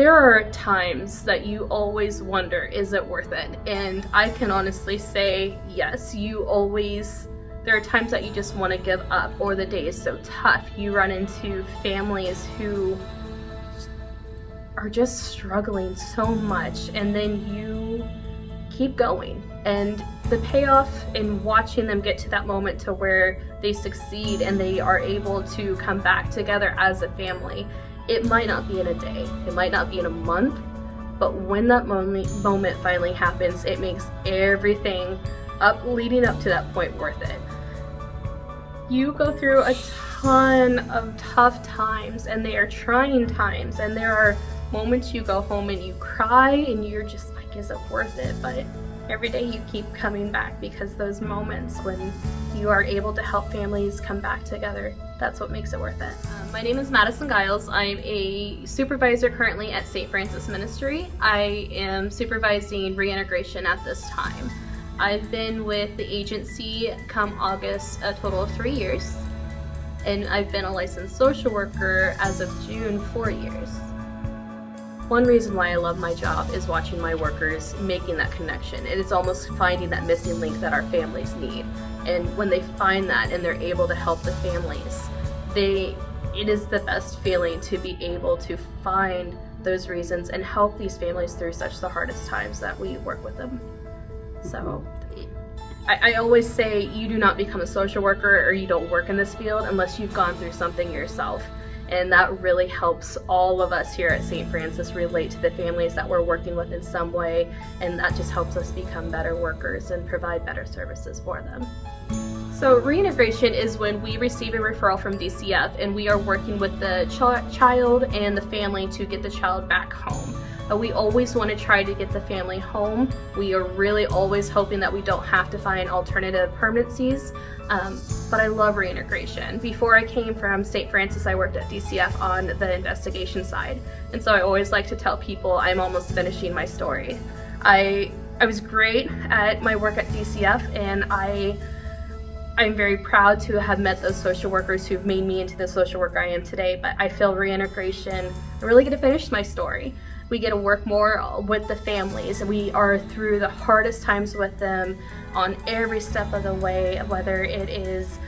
there are times that you always wonder, is it worth it? And I can honestly say yes. There are times that you just want to give up, or the day is so tough. You run into families who are just struggling so much, and then you keep going. And the payoff in watching them get to that moment to where they succeed and they are able to come back together as a family, it might not be in a day, it might not be in a month, but when that moment finally happens, it makes everything leading up to that point worth it. You go through a ton of tough times, and they are trying times, and there are moments you go home and you cry and you're just like, is it worth it? But every day you keep coming back, because those moments when you are able to help families come back together, that's what makes it worth it. My name is Madison Giles. I'm a supervisor currently at St. Francis Ministry. I am supervising reintegration at this time. I've been with the agency come August a total of 3 years, and I've been a licensed social worker as of June 4 years. One reason why I love my job is watching my workers making that connection. It is almost finding that missing link that our families need. And when they find that and they're able to help the families, it is the best feeling to be able to find those reasons and help these families through such the hardest times that we work with them. So I always say you do not become a social worker, or you don't work in this field unless you've gone through something yourself. And that really helps all of us here at St. Francis relate to the families that we're working with in some way, and that just helps us become better workers and provide better services for them. So reintegration is when we receive a referral from DCF and we are working with the child and the family to get the child back home. We always want to try to get the family home. We are really always hoping that we don't have to find alternative permanencies, but I love reintegration. Before I came from St. Francis, I worked at DCF on the investigation side, and so I always like to tell people I'm almost finishing my story. I was great at my work at DCF, and I'm very proud to have met those social workers who've made me into the social worker I am today, but I feel reintegration, I really get to finish my story. We get to work more with the families, and we are through the hardest times with them on every step of the way, whether it is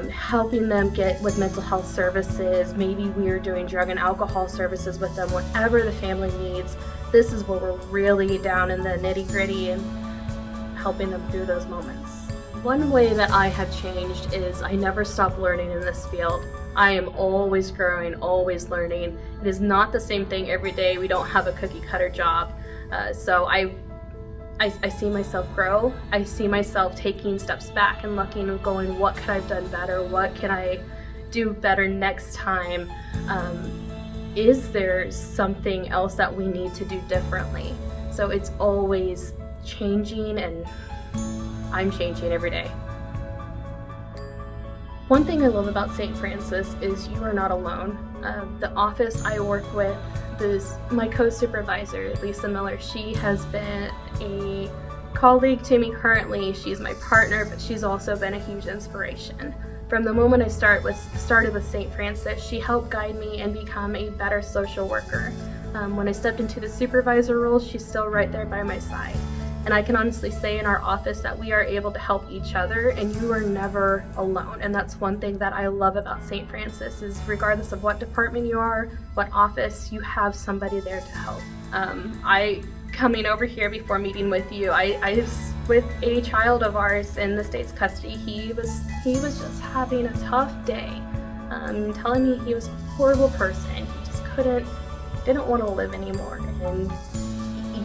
helping them get with mental health services, maybe we are doing drug and alcohol services with them, whatever the family needs. This is where we're really down in the nitty-gritty and helping them through those moments. One way that I have changed is I never stop learning in this field. I am always growing, always learning. It is not the same thing every day. We don't have a cookie cutter job. So I see myself grow. I see myself taking steps back and looking and going, what could I have done better? What can I do better next time? Is there something else that we need to do differently? So it's always changing, and I'm changing every day. One thing I love about St. Francis is you are not alone. The office I work with, my co-supervisor, Lisa Miller, she has been a colleague to me currently. She's my partner, but she's also been a huge inspiration. From the moment I started with St. Francis, she helped guide me and become a better social worker. When I stepped into the supervisor role, she's still right there by my side. And I can honestly say in our office that we are able to help each other, and you are never alone. And that's one thing that I love about St. Francis is regardless of what department you are, what office, you have somebody there to help. Coming over here before meeting with you, I was with a child of ours in the state's custody. He was just having a tough day, telling me he was a horrible person. He just didn't want to live anymore. And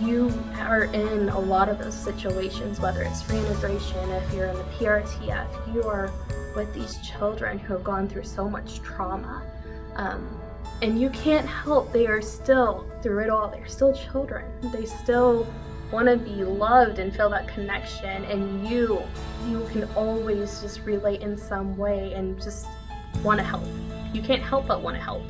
you are in a lot of those situations, whether it's reintegration, if you're in the PRTF, you are with these children who have gone through so much trauma. And you can't help, they are still, through it all, they're still children. They still want to be loved and feel that connection, and you can always just relate in some way and just want to help. You can't help but want to help.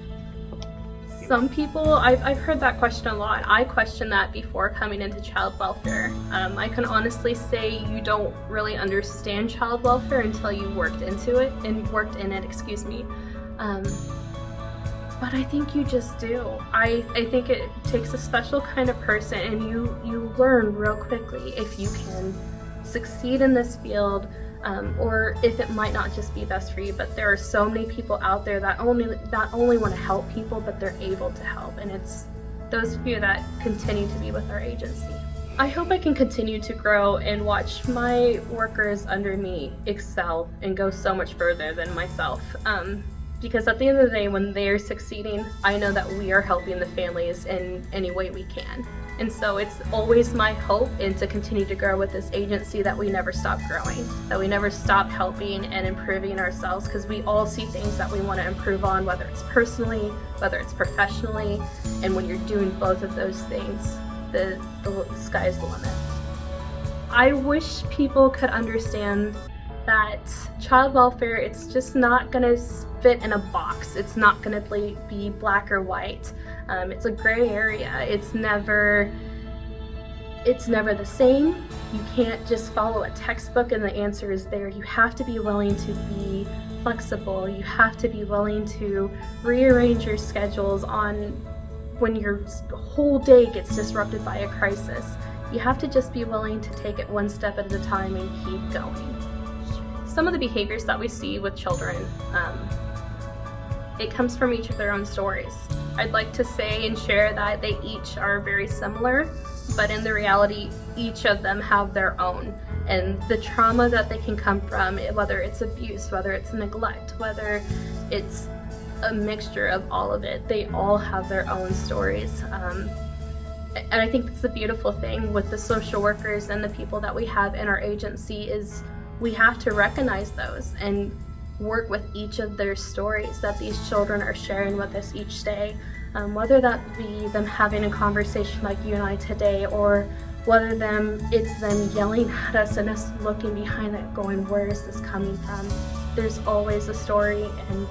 Some people, I've heard that question a lot. I questioned that before coming into child welfare. I can honestly say you don't really understand child welfare until you worked in it. but I think you just do. I think it takes a special kind of person, and you learn real quickly if you can succeed in this field, or if it might not just be best for you. But there are so many people out there that not only want to help people, but they're able to help, and it's those few that continue to be with our agency. I hope I can continue to grow and watch my workers under me excel and go so much further than myself. Because at the end of the day, when they're succeeding, I know that we are helping the families in any way we can. And so it's always my hope and to continue to grow with this agency that we never stop growing, that we never stop helping and improving ourselves, because we all see things that we want to improve on, whether it's personally, whether it's professionally. And when you're doing both of those things, the sky's the limit. I wish people could understand that child welfare, it's just not gonna fit in a box. It's not gonna be black or white. It's a gray area. It's never the same. You can't just follow a textbook and the answer is there. You have to be willing to be flexible. You have to be willing to rearrange your schedules on when your whole day gets disrupted by a crisis. You have to just be willing to take it one step at a time and keep going. Some of the behaviors that we see with children, it comes from each of their own stories. I'd like to say and share that they each are very similar, but in the reality, each of them have their own. And the trauma that they can come from, whether it's abuse, whether it's neglect, whether it's a mixture of all of it, they all have their own stories. And I think that's the beautiful thing with the social workers and the people that we have in our agency is we have to recognize those and work with each of their stories that these children are sharing with us each day, whether that be them having a conversation like you and I today, or whether it's them yelling at us and us looking behind it going, where is this coming from? There's always a story, and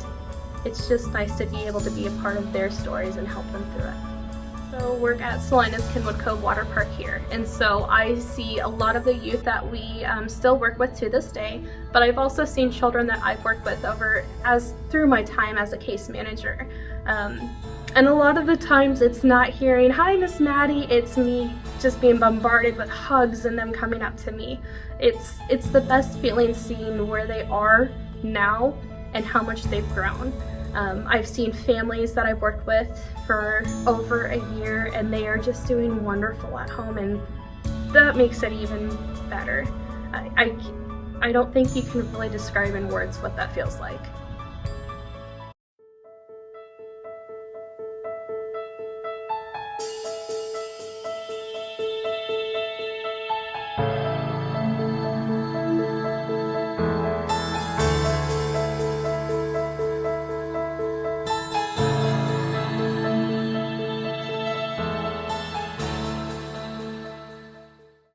it's just nice to be able to be a part of their stories and help them through it. So work at Salina's Kenwood Cove Water Park here, and so I see a lot of the youth that we still work with to this day, but I've also seen children that I've worked with through my time as a case manager. And a lot of the times it's not hearing, "Hi, Miss Maddie," it's me just being bombarded with hugs and them coming up to me. It's the best feeling seeing where they are now and how much they've grown. I've seen families that I've worked with for over a year, and they are just doing wonderful at home, and that makes it even better. I don't think you can really describe in words what that feels like.